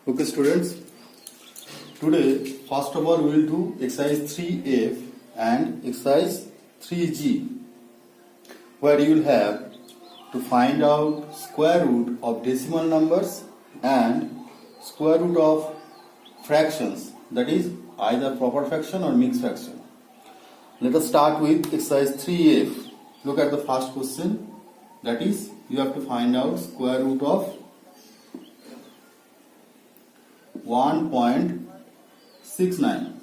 Okay students, today first of all we will do exercise 3F and exercise 3G, where you will have to find out square root of decimal numbers and square root of fractions, that is either proper fraction or mixed fraction. Let us start with exercise 3F. Look at the first question, that is you have to find out square root of 1.69.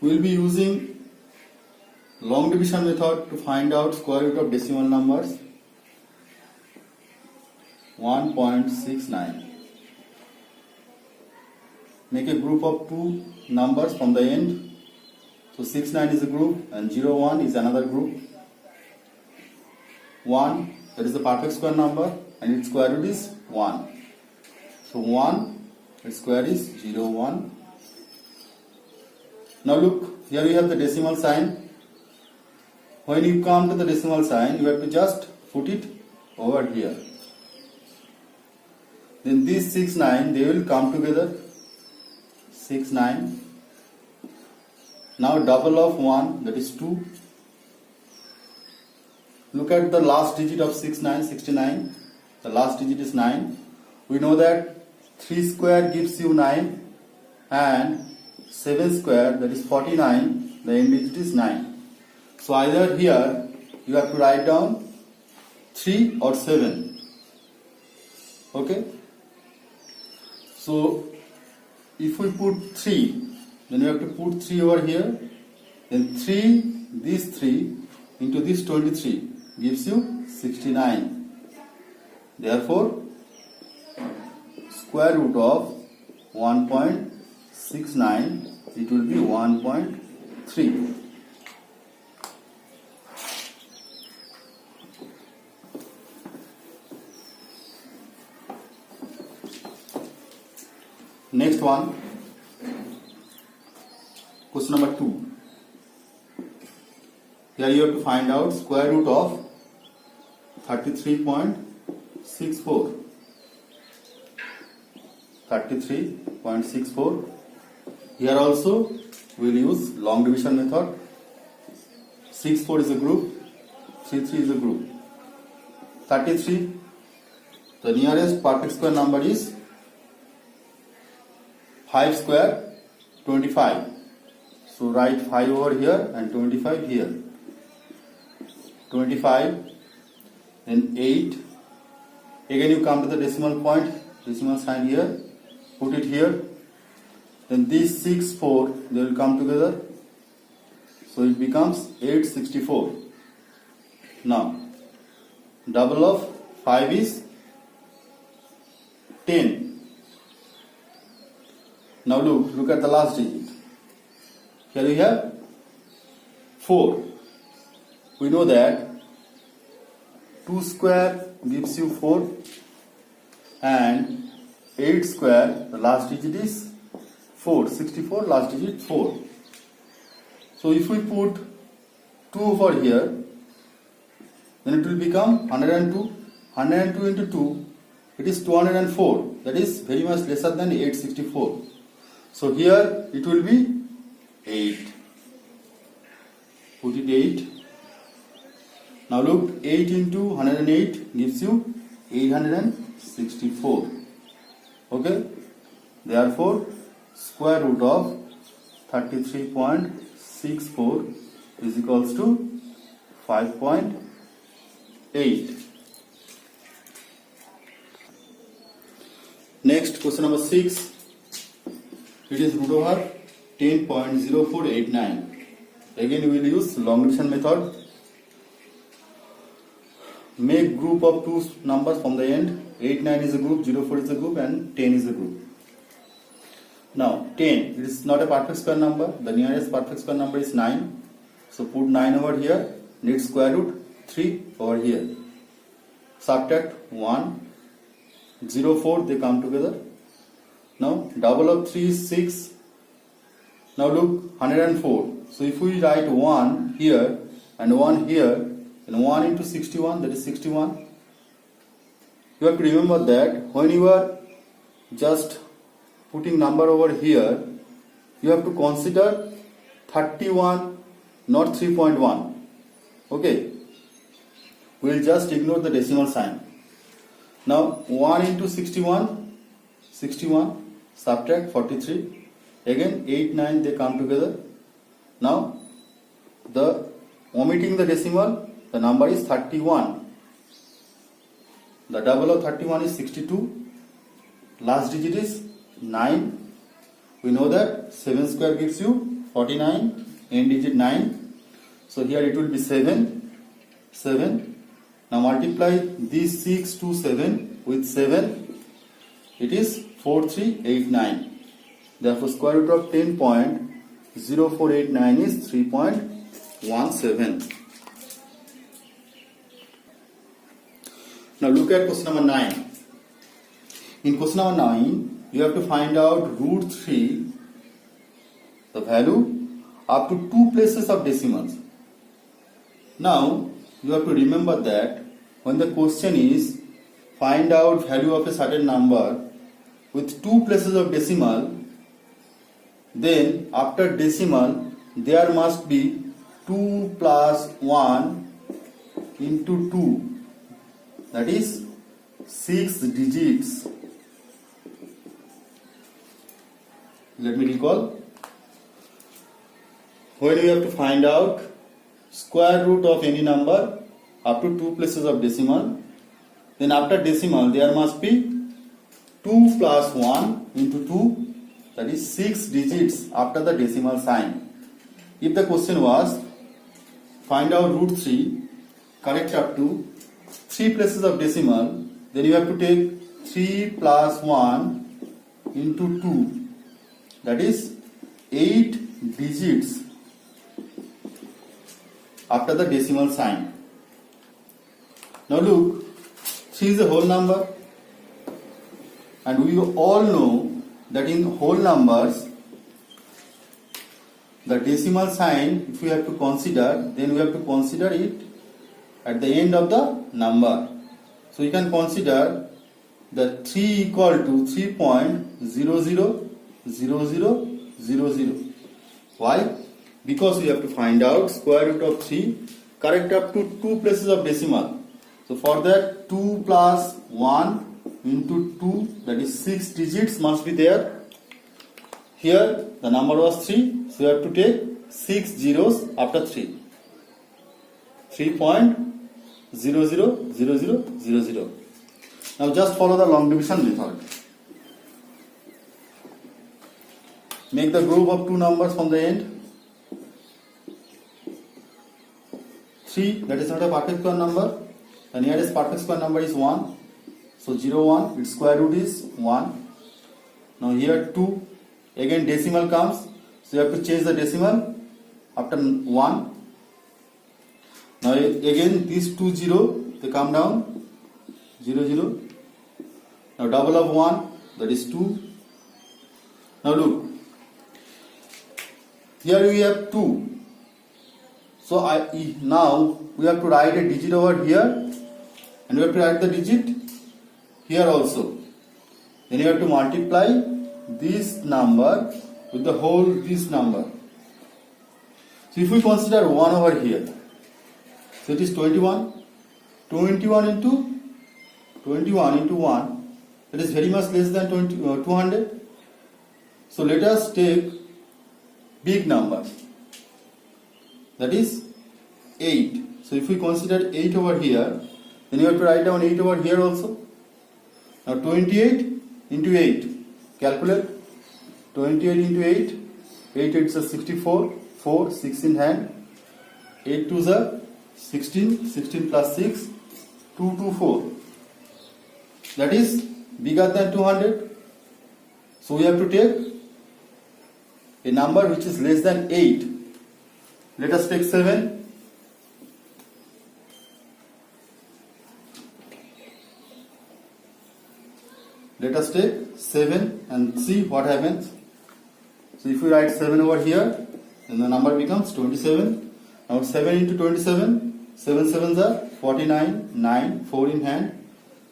We will be using long division method to find out square root of decimal numbers. 1.69. Make a group of two numbers from the end. So 69 is a group and 01 is another group. 1, that is the perfect square number, and its square root is 1. So 1, its square is 01. Now look, here we have the decimal sign. When you come to the decimal sign, you have to just put it over here. Then these 6, 9, they will come together. 6, 9. Now double of 1, that is 2. Look at the last digit of 6, 9, 69. The last digit is 9. We know that 3 square gives you 9 and 7 square, that is 49, the end digit is 9. So either here you have to write down 3 or 7. Okay? So if we put 3, then you have to put 3 over here. Then 3, these 3 into this 23 gives you 69. Therefore, square root of 1.69, it will be 1.3. Next one, question number 2. Here you have to find out square root of 33.64. 33.64. Here also we will use long division method. 6, 4 is a group, 3, 3 is a group. 33, the nearest perfect square number is 5 square, 25. So write 5 over here and 25 here. 25, then 8. Again you come to the decimal point, decimal sign here. Put it here. Then these 6, 4, they will come together. So it becomes 864. Now, double of 5 is 10. Now look at the last digit. Here we have 4. We know that 2 square gives you 4 and 8 square, the last digit is 4. 64, last digit 4. So if we put 2 over here, then it will become 102. 102 into 2, it is 204. That is very much lesser than 864. So here it will be 8. Put it 8. Now look, 8 into 108 gives you 864. Okay? Therefore, square root of 33.64 is equals to 5.8. Next, question number 6. It is root over 10.0489. Again, we will use long division method. Make group of two numbers from the end. 8, 9 is a group, 04 is a group, and 10 is a group. Now 10, it is not a perfect square number. The nearest perfect square number is 9. So put 9 over here, need square root 3 over here. Subtract 1, 04, they come together. Now double of 3 is 6. Now look, 104. So if we write 1 here and 1 here, then 1 into 61, that is 61. You have to remember that when you are just putting number over here, you have to consider 31, not 3.1. Okay, we'll just ignore the decimal sign. Now 1 into 61, 61, subtract 43, again 8, 9, they come together. Now the omitting the decimal, the number is 31. The double of 31 is 62. Last digit is 9. We know that 7 square gives you 49. End digit 9. So here it will be 7. 7. Now multiply these 6 to 7 with 7. It is 4389. Therefore square root of 10.0489 is 3.17. Now look at question number 9. In question number 9, you have to find out root 3, the value up to 2 places of decimals. Now you have to remember that when the question is find out value of a certain number with 2 places of decimal, then after decimal there must be 2 plus 1 into 2, that is 6 digits. Let me recall. When you have to find out square root of any number up to 2 places of decimal, then after decimal there must be 2 plus 1 into 2, that is 6 digits after the decimal sign. If the question was find out root 3, correct up to 3 places of decimal, then you have to take 3 plus 1 into 2, that is 8 digits after the decimal sign. Now look, 3 is a whole number, and we all know that in whole numbers the decimal sign, if we have to consider, then we have to consider it at the end of the number. So you can consider the 3 equal to 3.000000. Why? Because we have to find out square root of 3 correct up to 2 places of decimal. So for that 2 plus 1 into 2, that is 6 digits must be there. Here the number was 3, so you have to take 6 zeros after 3. 3.000000. Now just follow the long division method. Make the group of 2 numbers from the end. 3, that is not a perfect square number. The nearest perfect square number is 1. So 0, 1, its square root is 1. Now here 2, again decimal comes. So you have to change the decimal after 1. Now again these 2 0, they come down. 0, 0. Now double of 1, that is 2. Now look, here we have 2. So now we have to write a digit over here, and we have to write the digit here also. Then you have to multiply this number with the whole this number. So if we consider 1 over here, so it is 21. 21 into 1, that is very much less than 200. So let us take big number, that is 8. So if we consider 8 over here, then you have to write down 8 over here also. Now 28 into 8, calculate. 28 into 8, 8 8 is 64, 4, 6 in hand, 8 2 is 16, 16 plus 6, 2 2 4. That is bigger than 200. So we have to take a number which is less than 8. Let us take 7. Let us take 7 and see what happens. So if we write 7 over here, then the number becomes 27. Now 7 into 27, 7 7s are 49, 9, 4 in hand,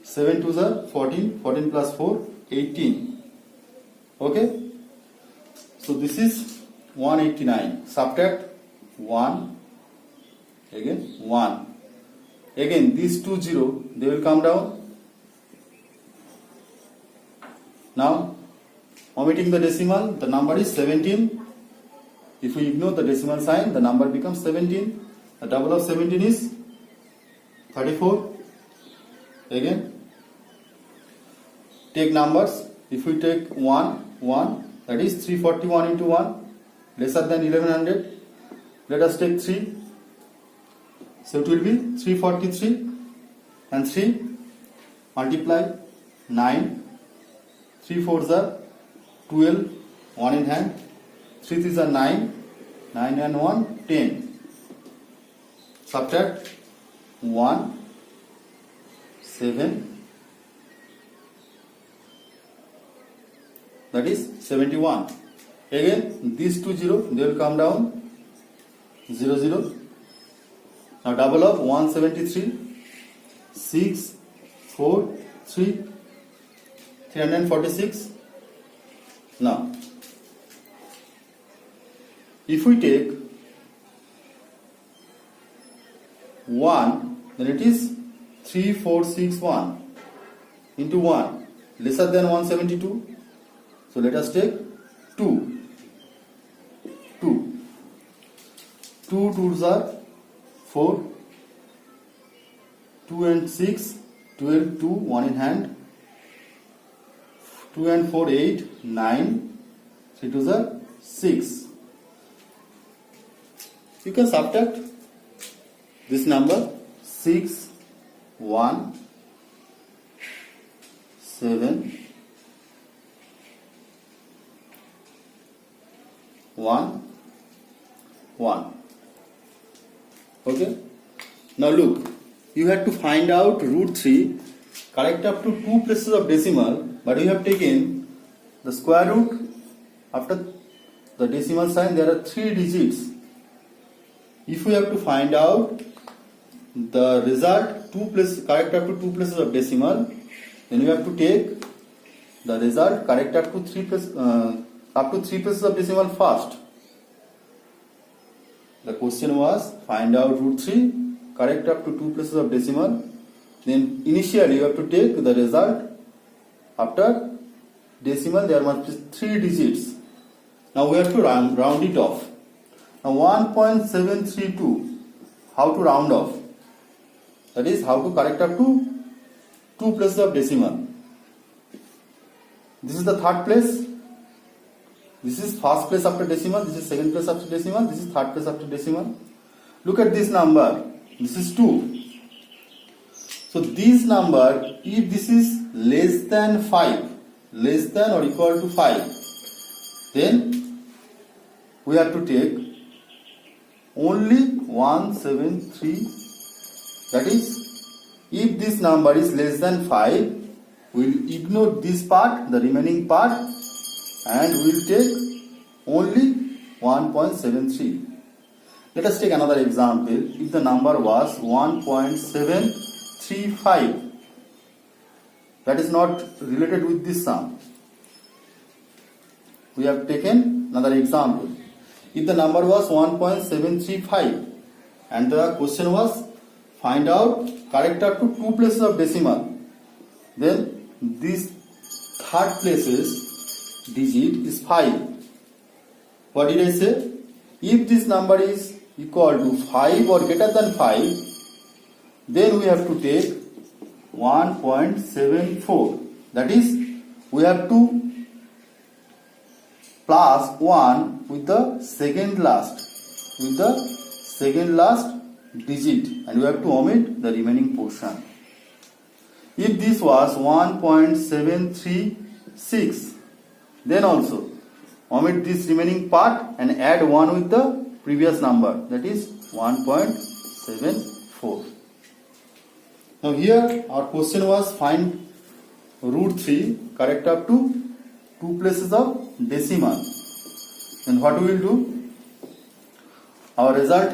7 2s are 14, 14 plus 4, 18. Okay? So this is 189. Subtract 1. Again 1. Again these two 0, they will come down. Now omitting the decimal, the number is 17. If we ignore the decimal sign, the number becomes 17. The double of 17 is 34. Again take numbers. If we take 1, that is 341 into 1, lesser than 1100. Let us take 3. So it will be 343 and 3 multiply 9. 3 4s are 12, 1 in hand. 3 3s are 9, 9 and 1, 10. Subtract 1, 7. That is 71. Again these two 0, they will come down. 0 0. Now double of 173, 6, 4, 3, 346. Now if we take 1, then it is 3461 into 1, lesser than 172. So let us take 2. 2 2s are 4. 2 and 6, 12, 2, 1 in hand. 2 and 4, 8, 9. 3 2s are 6. You can subtract this number. 6, 1, 7, 1, 1. Okay? Now look, you have to find out root 3, correct up to 2 places of decimal, but you have taken the square root. After the decimal sign, there are 3 digits. If we have to find out the result, correct up to 2 places of decimal, then you have to take the result, correct up to 3 places of decimal first. The question was find out root 3, correct up to 2 places of decimal. Then initially you have to take the result. After decimal there must be 3 digits. Now we have to round it off. Now 1.732, how to round off? That is how to correct up to 2 places of decimal. This is the third place. This is first place after decimal. This is second place after decimal. This is third place after decimal. Look at this number. This is 2. So this number, if this is less than 5, less than or equal to 5, then we have to take only 173. That is, if this number is less than 5, we will ignore this part, the remaining part, and we will take only 1.73. Let us take another example. If the number was 1.735, that is not related with this sum. We have taken another example. If the number was 1.735 and the question was find out correct up to 2 places of decimal, then this third place's digit is 5. What did I say? If this number is equal to 5 or greater than 5, then we have to take 1.74. That is, we have to plus 1 with the second last digit, and we have to omit the remaining portion. If this was 1.736, then also omit this remaining part and add 1 with the previous number, that is 1.74. Now here our question was find root 3 correct up to 2 places of decimal. Then what we will do? Our result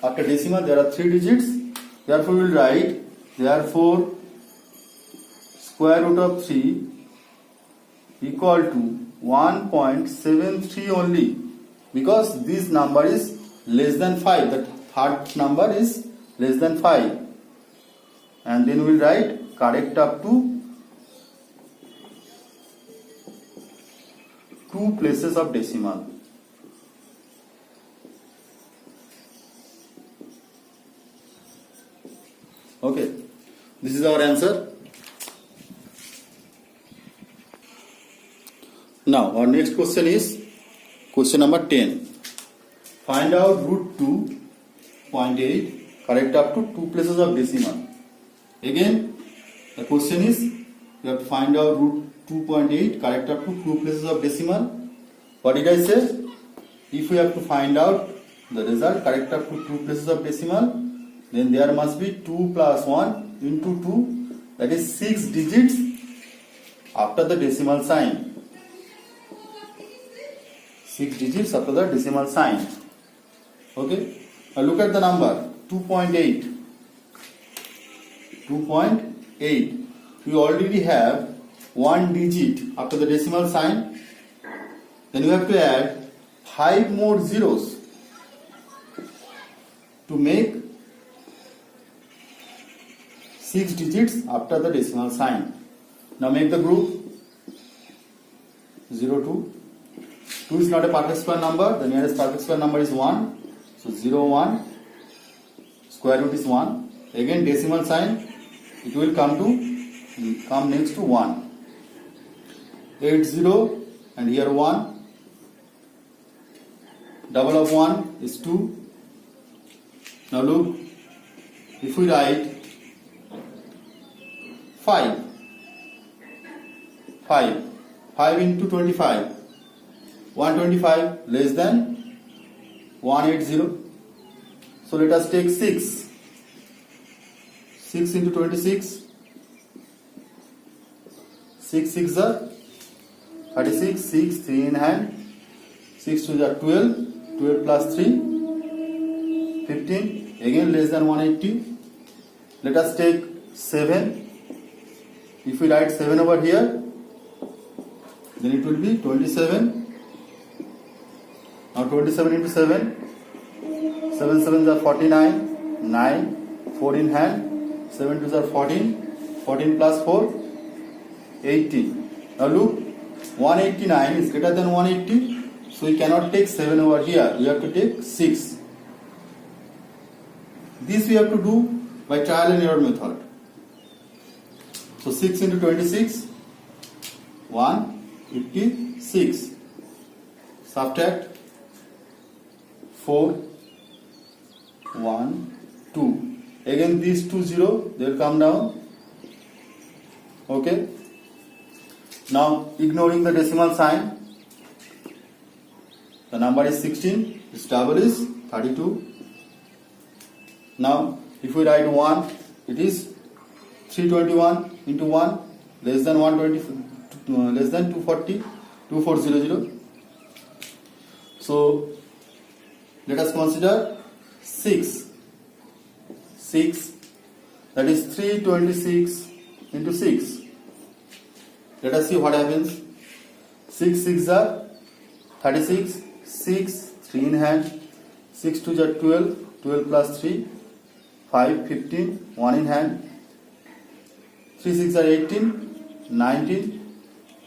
after decimal there are 3 digits. Therefore we will write therefore square root of 3 equal to 1.73 only, because this number is less than 5. The third number is less than 5. And then we'll write correct up to 2 places of decimal. Okay, this is our answer. Now our next question is question number 10. Find out root 2.8 correct up to 2 places of decimal. Again, the question is you have to find out root 2.8 correct up to 2 places of decimal. What did I say? If we have to find out the result correct up to 2 places of decimal, then there must be 2 plus 1 into 2, that is 6 digits after the decimal sign. 6 digits after the decimal sign. Okay, now look at the number 2.8. 2.8. We already have 1 digit after the decimal sign. Then you have to add 5 more zeros to make 6 digits after the decimal sign. Now make the group 0, 2. 2 is not a perfect square number. The nearest perfect square number is 1. So 0, 1. Square root is 1. Again decimal sign. It will come next to 1. 8, 0, and here 1. Double of 1 is 2. Now look, if we write 5 into 25, 125 less than 180. So let us take 6. 6 into 26, 6 6 are 36, 6 3 in hand, 6 2 are 12, 12 plus 3, 15, again less than 180. Let us take 7. If we write 7 over here, then it will be 27. Now 27 into 7, 7 7s are 49, 9, 4 in hand, 7 2s are 14, 14 plus 4, 18. Now look, 189 is greater than 180, so we cannot take 7 over here, we have to take 6. This we have to do by trial and error method. So 6 into 26, 156. Subtract 4, 1, 2. Again these 2 0, they will come down. Okay. Now ignoring the decimal sign, the number is 16, its double is 32. Now if we write 1, it is 321 into 1 less than 120, less than 240, 2400. So let us consider 6, that is 326 into 6. Let us see what happens. 6 6 are 36, 6 3 in hand, 6 2 are 12, 12 plus 3, 5 15, 1 in hand, 3 6 are 18, 19.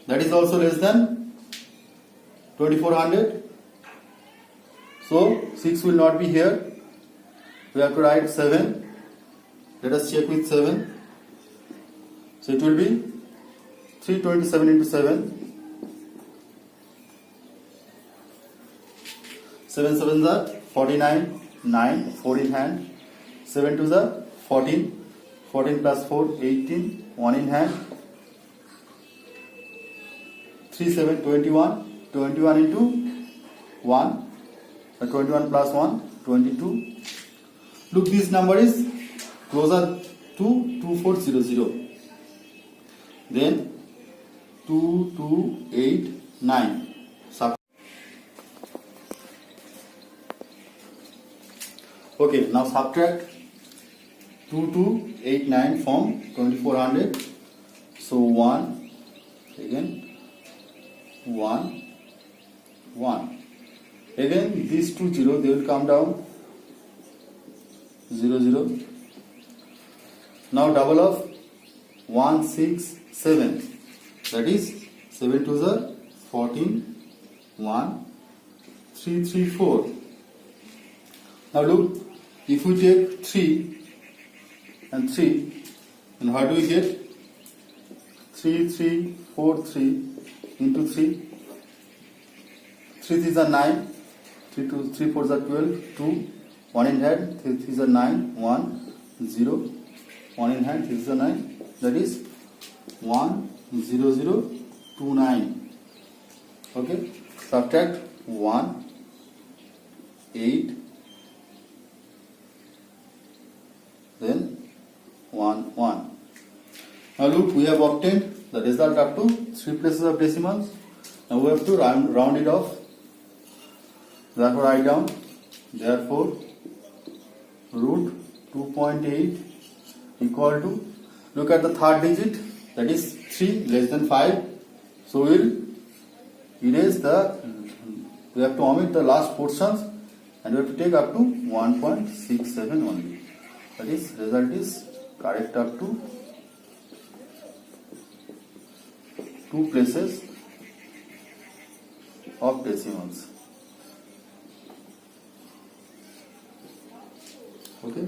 That is also less than 2400. So 6 will not be here. We have to write 7. Let us check with 7. So it will be 327 into 7. 7 7s are 49, 9, 4 in hand. 7 2s are 14, 14 plus 4, 18, 1 in hand. 3 7, 21, 21 into 1. 21 plus 1, 22. Look, this number is closer to 2400. Then 2289. Okay, now subtract 2289 from 2400. So 1, again 1, 1. Again these two 0, they will come down 0, 0. Now double of 1, 6, 7. That is 7 to the 14, 1, 3, 3, 4. Now look, if we take 3 and 3, then what do we get? 3, 3, 4, 3 into 3. 3 3s are 9, 3 4s are 12, 2, 1 in hand, 3 3s are 9, 1, 0, 1 in hand, 3 3s are 9. That is 1, 0, 0, 2, 9. Okay, subtract 1, 8, then 1, 1. Now look, we have obtained the result up to 3 places of decimals. Now we have to round it off. Therefore write down, therefore root 2.8 equal to, look at the third digit, that is 3 less than 5. So we will erase we have to omit the last portions and we have to take up to 1.67 only. That is, result is correct up to 2 places of decimals. Okay,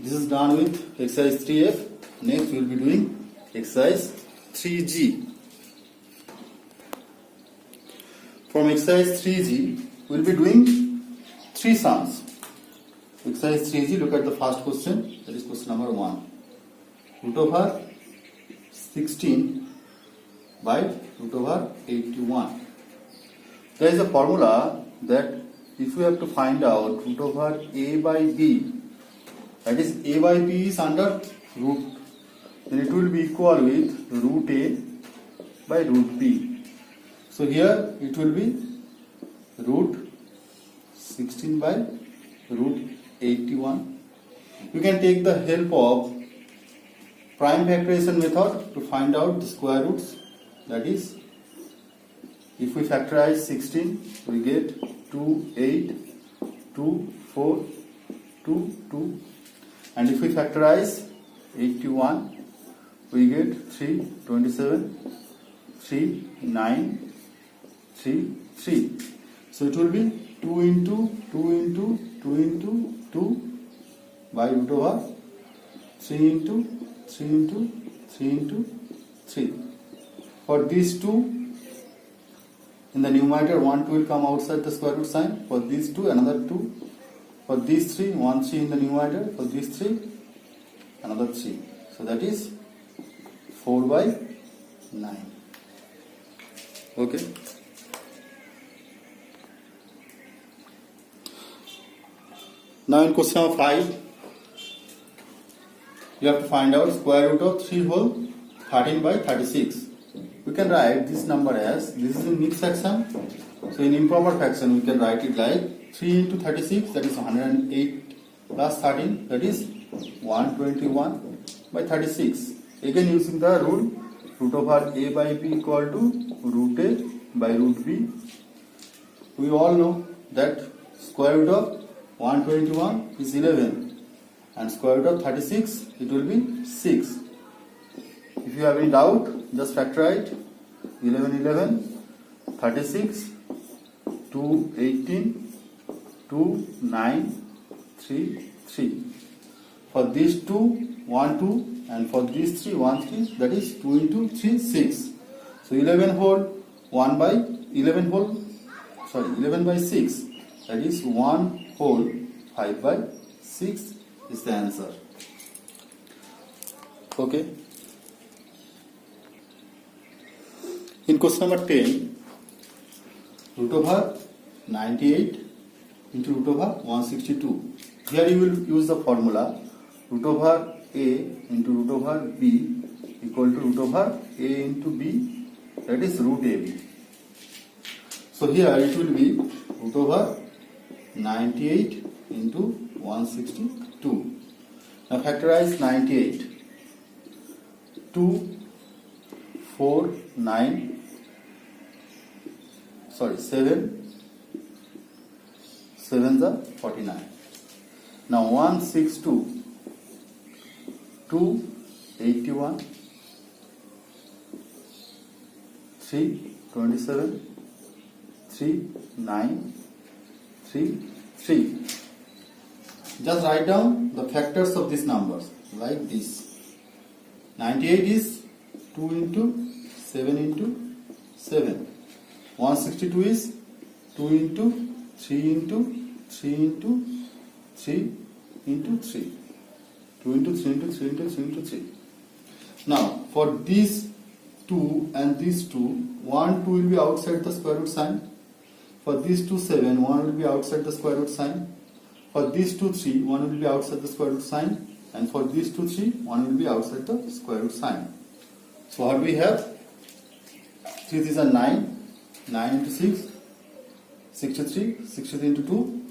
this is done with exercise 3F. Next we will be doing exercise 3G. From exercise 3G, we will be doing 3 sums. Exercise 3G, look at the first question, that is question number 1. Root over 16 by root over 81. There is a formula that if we have to find out root over a by b, that is a by b is under root, then it will be equal with root a by root b. So here it will be root 16 by root 81. You can take the help of prime factorization method to find out the square roots. That is, if we factorize 16, we get 2, 8, 2, 4, 2, 2. And if we factorize 81, we get 3, 27, 3, 9, 3, 3. So it will be 2 into 2 into 2 into 2 by root over 3 into 3 into 3 into 3. For these two, in the numerator 1 2 will come outside the square root sign. For these two, another 2. For these 3, 1 3 in the numerator. For these 3, another 3. So that is 4 by 9. Okay. Now in question number 5, you have to find out square root of 3 whole 13 by 36. We can write this number as, this is in mixed fraction. So in improper fraction, we can write it like 3 into 36, that is 108 plus 13, that is 121 by 36. Again using the rule, root over a by b equal to root a by root b. We all know that square root of 121 is 11 and square root of 36, it will be 6. If you have any doubt, just factorize 11, 11, 36, 2, 18, 2, 9, 3, 3. For these two, 1, 2, and for these 3, 1, 3, that is 2 into 3, 6. So 11 whole 1 by 11 whole, 11 by 6, that is 1 whole 5 by 6 is the answer. Okay. In question number 10, root over 98 into root over 162. Here you will use the formula root over a into root over b equal to root over a into b, that is root ab. So here it will be root over 98 into 162. Now factorize 98. 2, 4, 9, sorry, 7 7s are 49. Now 162, 2, 81, 3, 27, 3, 9, 3, 3. Just write down the factors of these numbers like this. 98 is 2 into 7 into 7. 162 is 2 into 3 into 3 into 3 into 3. 2 into 3 into 3 into 3 into 3. Now, for these 2 and these 2, 1, 2 will be outside the square root sign. For these 2, 7, 1 will be outside the square root sign. For these 2, 3, 1 will be outside the square root sign. And for these 2, 3, 1 will be outside the square root sign. So what we have? 3 these are 9. 9 into 6, 63. 63 into 2,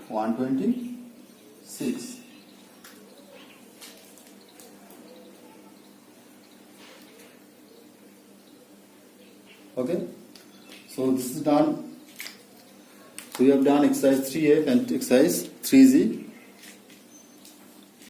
126. Okay, so this is done. We have done exercise 3F and exercise 3G.